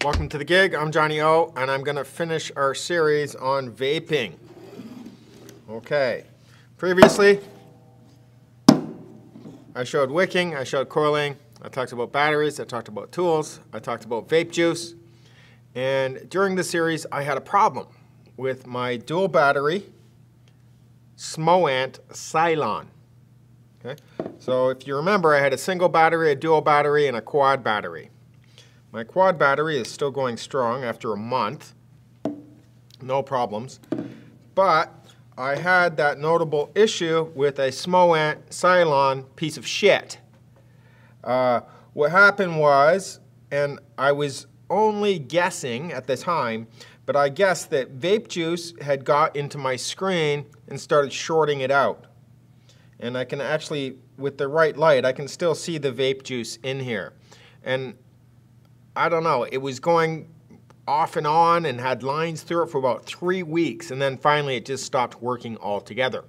Welcome to the gig. I'm Johnny O, and I'm going to finish our series on vaping. Okay. Previously, I showed wicking, I showed coiling, I talked about batteries, I talked about tools, I talked about vape juice. And during the series, I had a problem with my dual battery SMOANT Cylon. Okay? So if you remember, I had a single battery, a dual battery, and a quad battery. My quad battery is still going strong after a month. No problems. But I had that notable issue with a SMOANT Cylon piece of shit. What happened was, and I was only guessing at the time, but I guessed that vape juice had got into my screen and started shorting it out. And I can actually, with the right light, I can still see the vape juice in here. And I don't know, it was going off and on and had lines through it for about 3 weeks, and then finally it just stopped working altogether.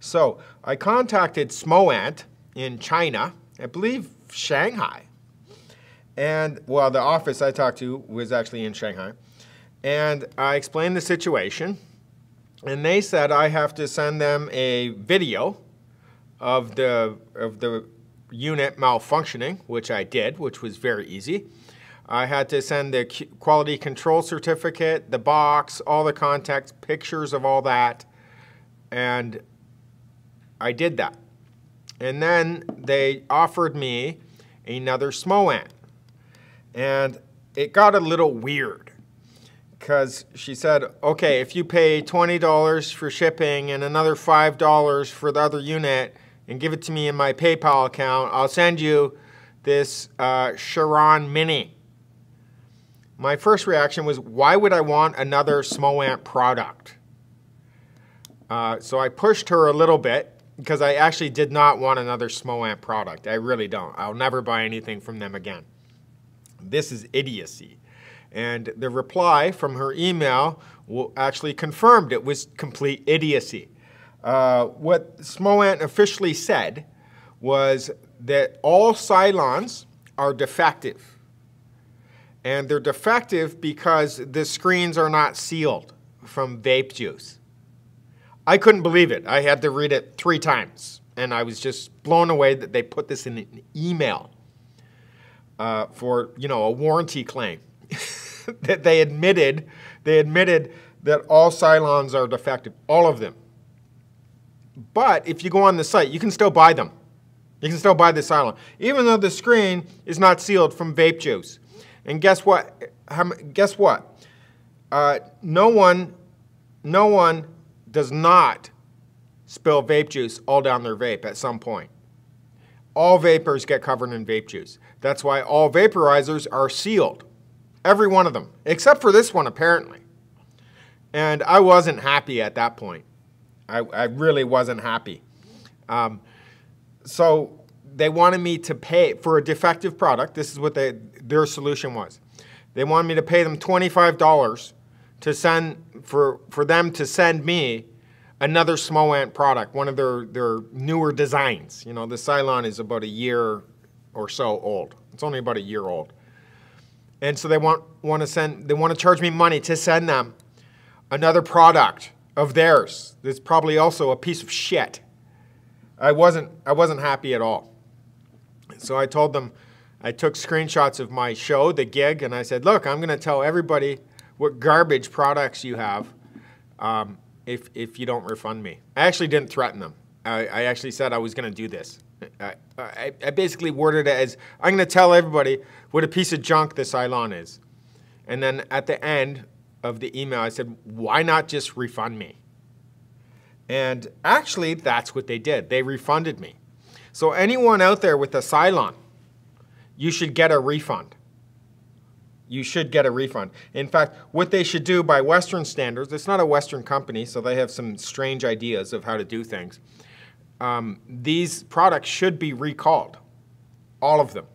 So I contacted SMOANT in China, I believe Shanghai. And, well, the office I talked to was actually in Shanghai. And I explained the situation, and they said I have to send them a video of the unit malfunctioning, which I did, which was very easy. I had to send the quality control certificate, the box, all the contacts, pictures of all that, and I did that. And then they offered me another SMOANT, and it got a little weird because she said, okay, if you pay $20 for shipping and another $5 for the other unit and give it to me in my PayPal account, I'll send you this Chiron Mini. My first reaction was, why would I want another SMOANT product? So I pushed her a little bit because I actually did not want another SMOANT product. I really don't. I'll never buy anything from them again. This is idiocy. And the reply from her email actually confirmed it was complete idiocy. What SMOANT officially said was that all Cylons are defective. And they're defective because the screens are not sealed from vape juice. I couldn't believe it. I had to read it 3 times. And I was just blown away that they put this in an email for, you know, a warranty claim. That they admitted that all Cylons are defective, all of them. But if you go on the site, you can still buy them. You can still buy the Cylon, even though the screen is not sealed from vape juice. And guess what? No one does not spill vape juice all down their vape at some point. All vapors get covered in vape juice. That's why all vaporizers are sealed. Every one of them, except for this one apparently. And I wasn't happy at that point. I really wasn't happy. So they wanted me to pay for a defective product. This is what their solution was. They wanted me to pay them $25 to send for them to send me another SMOANT product, one of their newer designs. You know, the Cylon is about a year or so old. It's only about a year old. And so they want to charge me money to send them another product of theirs. That's probably also a piece of shit. I wasn't happy at all. So I told them, I took screenshots of my show, the gig, and I said, look, I'm going to tell everybody what garbage products you have if you don't refund me. I actually didn't threaten them. I actually said I was going to do this. I basically worded it as, I'm going to tell everybody what a piece of junk the Cylon is. And then at the end of the email, I said, why not just refund me? And actually, that's what they did. They refunded me. So anyone out there with a Cylon, you should get a refund. You should get a refund. In fact, what they should do by Western standards, it's not a Western company, so they have some strange ideas of how to do things. These products should be recalled, all of them.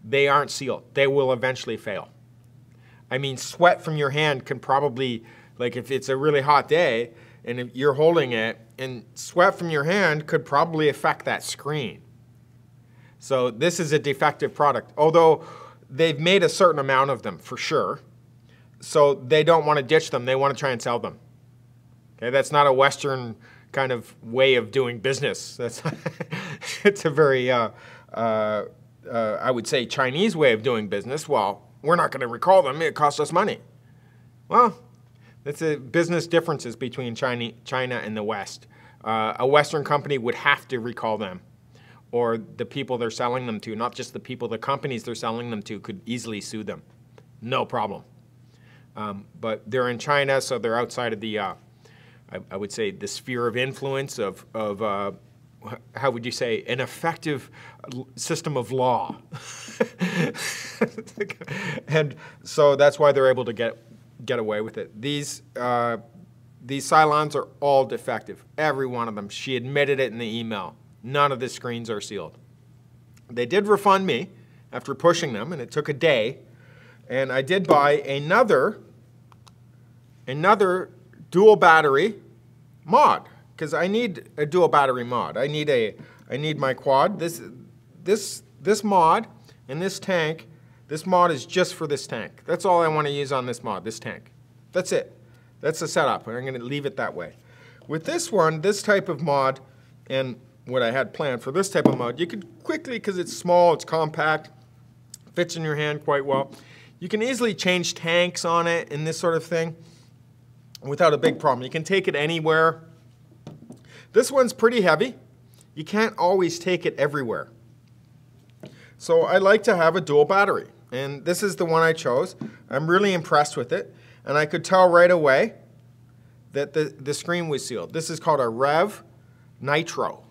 They aren't sealed. They will eventually fail. I mean, sweat from your hand can probably, like if it's a really hot day and if you're holding it, and sweat from your hand could probably affect that screen. So this is a defective product. Although they've made a certain amount of them for sure. So they don't want to ditch them. They want to try and sell them. Okay, that's not a Western kind of way of doing business. That's it's a very, I would say, Chinese way of doing business. Well, we're not going to recall them. It costs us money. Well, that's a business differences between China and the West. A Western company would have to recall them, or the people they're selling them to, not just the people, the companies they're selling them to could easily sue them. No problem. But they're in China, so they're outside of the, I would say, the sphere of influence of how would you say, an effective system of law. And so that's why they're able to get away with it. These Cylons are all defective, every one of them. She admitted it in the email. None of the screens are sealed. They did refund me after pushing them, and it took a day. And I did buy another dual battery mod, because I need a dual battery mod. I need my quad. This mod and this tank. This mod is just for this tank. That's all I want to use on this mod, this tank. That's it. That's the setup, and I'm going to leave it that way. With this one, this type of mod, and what I had planned for this type of mod, you could quickly, because it's small, it's compact, fits in your hand quite well, you can easily change tanks on it and this sort of thing without a big problem. You can take it anywhere. This one's pretty heavy. You can't always take it everywhere. So I like to have a dual battery. And this is the one I chose. I'm really impressed with it. And I could tell right away that the screen was sealed. This is called a Rev Nitro.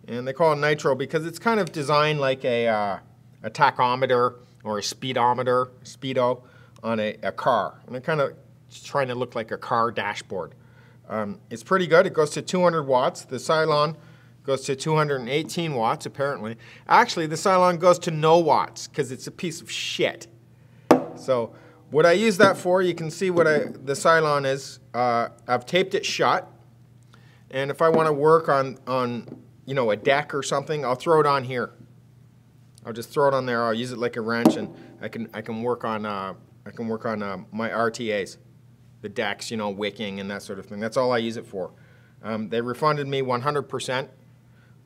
And they call it Nitro because it's kind of designed like a tachometer or a speedo on a car. And it kind of trying to look like a car dashboard. It's pretty good. It goes to 200 watts. The Cylon goes to 218 watts, apparently. Actually, the Cylon goes to no watts because it's a piece of shit. So what I use that for, you can see what the Cylon is. I've taped it shut. And if I want to work on you know, a deck or something, I'll throw it on here. I'll just throw it on there. I'll use it like a wrench, and I can work on my RTAs, the decks, you know, wicking and that sort of thing. That's all I use it for. They refunded me 100%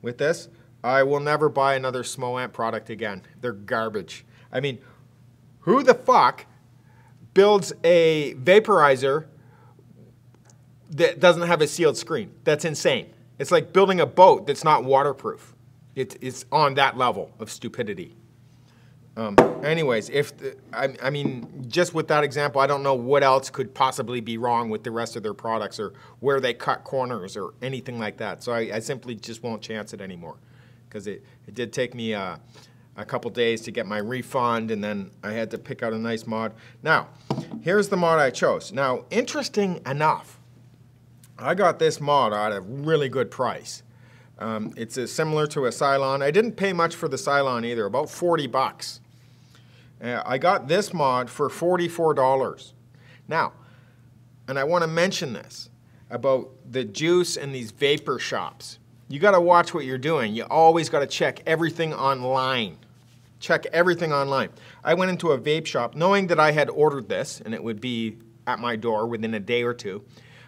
with this. I will never buy another Smo-Amp product again. They're garbage. I mean, who the fuck builds a vaporizer that doesn't have a sealed screen? That's insane. It's like building a boat that's not waterproof. It's on that level of stupidity. Anyways, I mean, just with that example, I don't know what else could possibly be wrong with the rest of their products or where they cut corners or anything like that. So I simply just won't chance it anymore because it did take me a couple days to get my refund, and then I had to pick out a nice mod. Now, here's the mod I chose. Now, interesting enough, I got this mod at a really good price. It's similar to a Cylon. I didn't pay much for the Cylon either, about 40 bucks. I got this mod for $44. Now, and I want to mention this about the juice and these vapor shops. You got to watch what you're doing. You always got to check everything online. Check everything online. I went into a vape shop knowing that I had ordered this and it would be at my door within a day or two.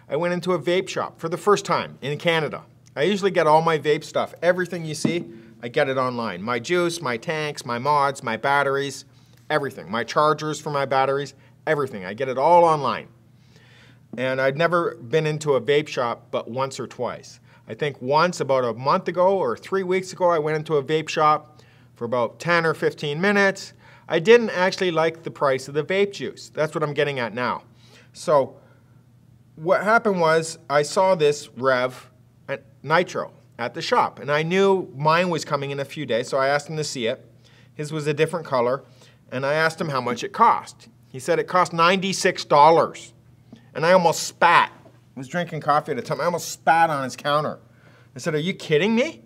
I went into a vape shop for the first time in Canada. I usually get all my vape stuff. Everything you see, I get it online. My juice, my tanks, my mods, my batteries, everything. My chargers for my batteries, everything. I get it all online. And I'd never been into a vape shop but once or twice. I think once, about a month ago or 3 weeks ago, I went into a vape shop for about 10 or 15 minutes. I didn't actually like the price of the vape juice. That's what I'm getting at now. So what happened was I saw this Rev Nitro at the shop, and I knew mine was coming in a few days, so I asked him to see it. His was a different color, and I asked him how much it cost. He said it cost $96, and I almost spat. I was drinking coffee at the time. I almost spat on his counter. I said, "Are you kidding me?" He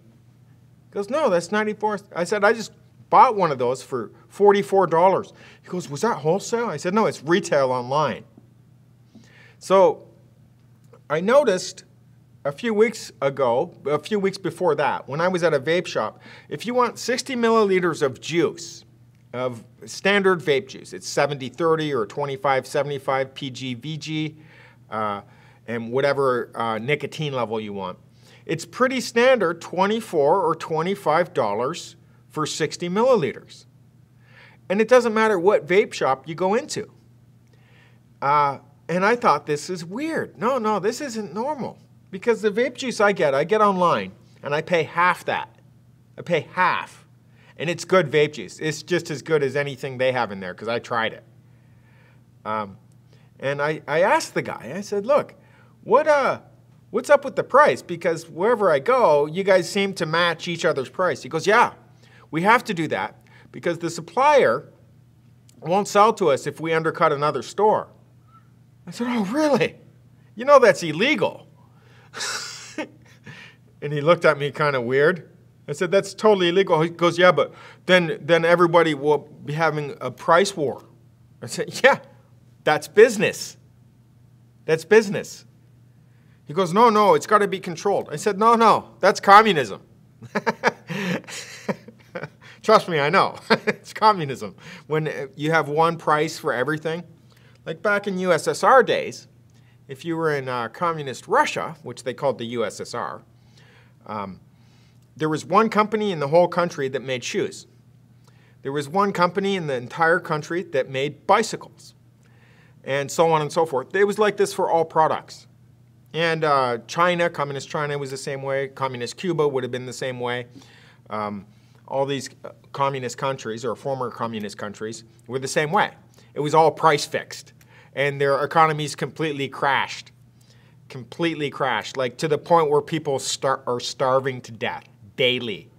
goes, "No, that's $94." I said, "I just bought one of those for $44. He goes, "Was that wholesale?" I said, "No, it's retail online." So I noticed a few weeks before that, when I was at a vape shop, if you want 60 milliliters of juice, of standard vape juice. It's 70-30 or 25-75 PG/VG, and whatever nicotine level you want. It's pretty standard, $24 or $25 for 60 milliliters. And it doesn't matter what vape shop you go into. And I thought, this is weird. No, this isn't normal. Because the vape juice I get online, and I pay half that. I pay half. And it's good vape juice. It's just as good as anything they have in there, because I tried it. And I asked the guy, I said, look, what's up with the price? Because wherever I go, you guys seem to match each other's price. He goes, yeah, we have to do that because the supplier won't sell to us if we undercut another store. I said, oh, really? You know that's illegal. And he looked at me kind of weird. I said, that's totally illegal. He goes, yeah, but then everybody will be having a price war. I said, yeah, that's business. That's business. He goes, no, it's got to be controlled. I said, no, that's communism. Trust me, I know. It's communism. When you have one price for everything. Like back in USSR days, if you were in communist Russia, which they called the USSR, there was one company in the whole country that made shoes. There was one company in the entire country that made bicycles, and so on and so forth. It was like this for all products. And China, communist China was the same way. Communist Cuba would have been the same way. All these communist countries, or former communist countries, were the same way. It was all price fixed. And their economies completely crashed. Completely crashed, like to the point where people are starving to death daily.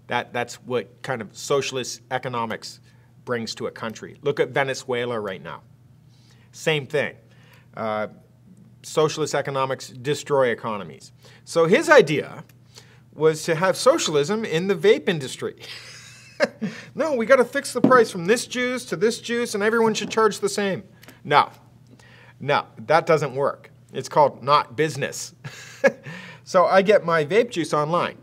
That's what kind of socialist economics brings to a country. Look at Venezuela right now. Same thing. Socialist economics destroy economies. So his idea was to have socialism in the vape industry. No, we got to fix the price from this juice to this juice, and everyone should charge the same. No, that doesn't work. It's called not business. So I get my vape juice online,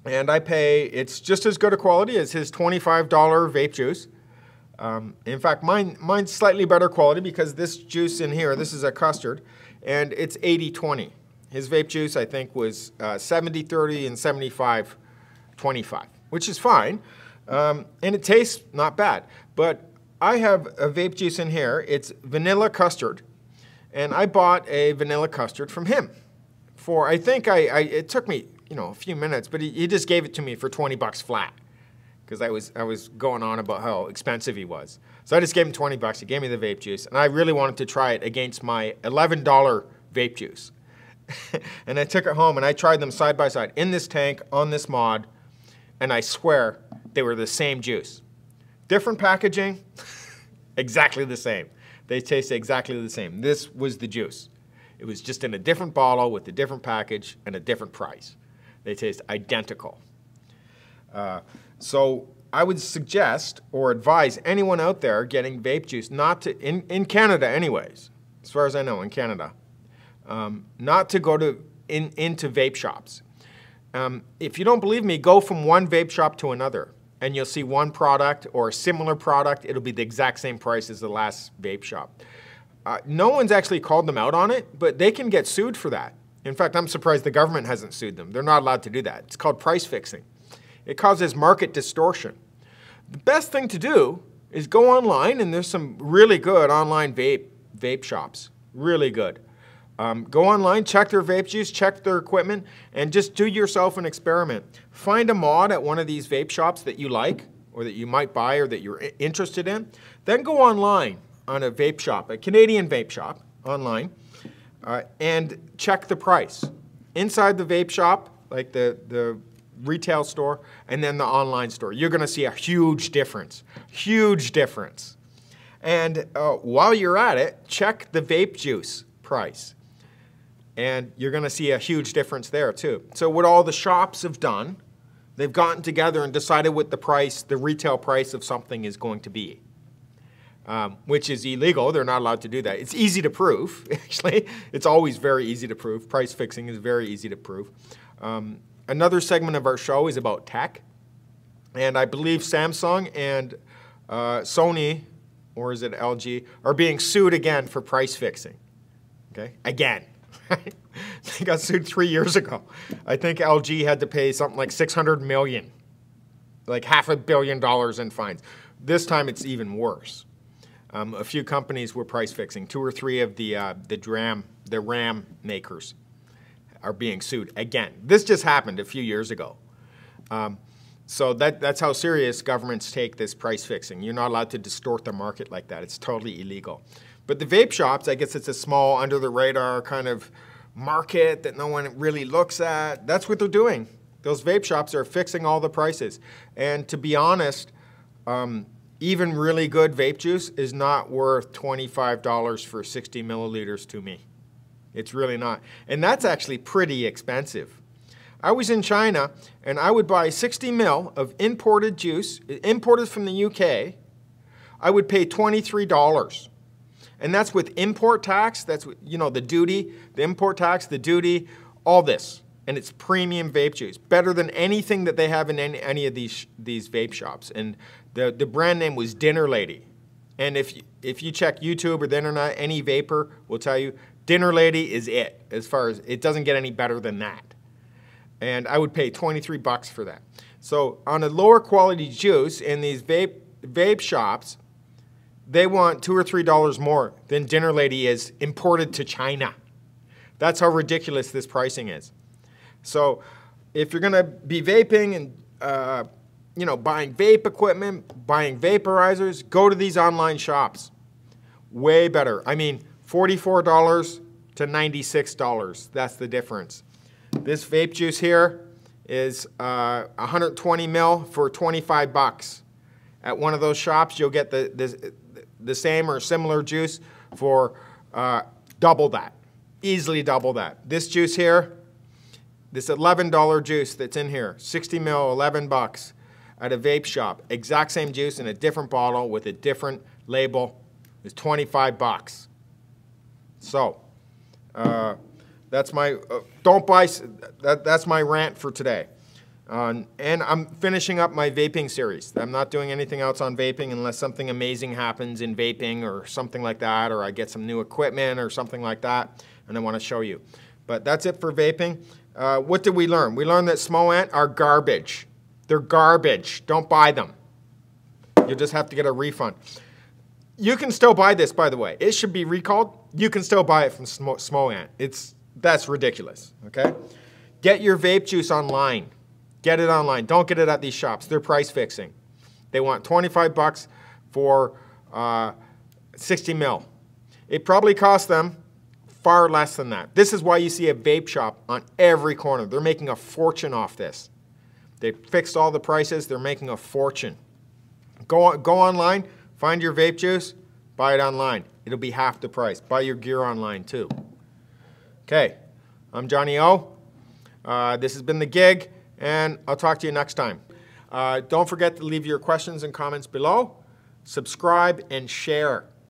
and I pay, it's just as good a quality as his $25 vape juice. In fact, mine's slightly better quality because this juice in here, this is a custard, and it's 80-20. His vape juice, I think, was 70-30 and 75-25, which is fine. And it tastes not bad. But I have a vape juice in here. It's vanilla custard. And I bought a vanilla custard from him for, I think it took me, a few minutes, but he just gave it to me for 20 bucks flat because I was going on about how expensive he was. So I just gave him 20 bucks. He gave me the vape juice, and I really wanted to try it against my $11 vape juice. And I took it home, and I tried them side by side in this tank, on this mod, and I swear they were the same juice. Different packaging, exactly the same. They taste exactly the same. This was the juice. It was just in a different bottle with a different package and a different price. They taste identical. So I would suggest or advise anyone out there getting vape juice not to, in Canada anyways, as far as I know, in Canada, not to go into vape shops. If you don't believe me, go from one vape shop to another, and you'll see one product or a similar product. It'll be the exact same price as the last vape shop. No one's actually called them out on it, but they can get sued for that. In fact, I'm surprised the government hasn't sued them. They're not allowed to do that. It's called price fixing. It causes market distortion. The best thing to do is go online, and there's some really good online vape shops, really good. Go online, check their vape juice, check their equipment, and just do yourself an experiment. Find a mod at one of these vape shops that you like, or that you might buy, or that you're interested in. Then go online on a vape shop, a Canadian vape shop online, and check the price. Inside the vape shop, like the retail store, and then the online store. You're going to see a huge difference. Huge difference. And while you're at it, check the vape juice price. And you're going to see a huge difference there too. So what all the shops have done, they've gotten together and decided what the price, the retail price of something is going to be, which is illegal. They're not allowed to do that. It's easy to prove, actually. It's always very easy to prove. Price fixing is very easy to prove. Another segment of our show is about tech. And I believe Samsung and Sony, or is it LG, are being sued again for price fixing. Okay, again. They got sued 3 years ago. I think LG had to pay something like $600 million, like $500 million in fines. This time it's even worse. A few companies were price fixing. 2 or 3 of the RAM makers are being sued again. This just happened a few years ago. So that's how serious governments take this price fixing. You're not allowed to distort the market like that. It's totally illegal. But the vape shops, I guess it's a small, under-the-radar kind of market that no one really looks at. That's what they're doing. Those vape shops are fixing all the prices. And to be honest, even really good vape juice is not worth $25 for 60 milliliters to me. It's really not. And that's actually pretty expensive. I was in China, and I would buy 60 mil of imported juice, imported from the UK. I would pay $23. And that's with import tax. That's, you know, the duty, the import tax, the duty, all this. And it's premium vape juice. Better than anything that they have in any of these vape shops. And the brand name was Dinner Lady. And if you check YouTube or the internet, any vapor will tell you Dinner Lady is it. As far as, it doesn't get any better than that. And I would pay 23 bucks for that. So on a lower quality juice in these vape shops, they want $2 or $3 more than Dinner Lady is imported to China. That's how ridiculous this pricing is. So if you're going to be vaping and you know, buying vape equipment, buying vaporizers, go to these online shops. Way better. I mean, $44 to $96. That's the difference. This vape juice here is 120 mil for 25 bucks. At one of those shops, you'll get the same or similar juice for double that, easily double that. This juice here, this $11 juice that's in here, 60 mil, 11 bucks at a vape shop. Exact same juice in a different bottle with a different label is 25 bucks. So, that's my, don't buy, that's my rant for today. And I'm finishing up my vaping series. I'm not doing anything else on vaping unless something amazing happens in vaping or something like that, or I get some new equipment or something like that, and I want to show you. But that's it for vaping. What did we learn? We learned that Smo-Ant are garbage. They're garbage. Don't buy them. You'll just have to get a refund. You can still buy this, by the way. It should be recalled. You can still buy it from Smo-Ant. That's ridiculous, okay? Get your vape juice online. Get it online. Don't get it at these shops. They're price fixing. They want 25 bucks for 60 mil. It probably costs them far less than that. This is why you see a vape shop on every corner. They're making a fortune off this. They fixed all the prices. They're making a fortune. Go online, find your vape juice, buy it online. It'll be half the price. Buy your gear online too. Okay, I'm Johnny O. This has been The Gig, and I'll talk to you next time. Don't forget to leave your questions and comments below. Subscribe and share.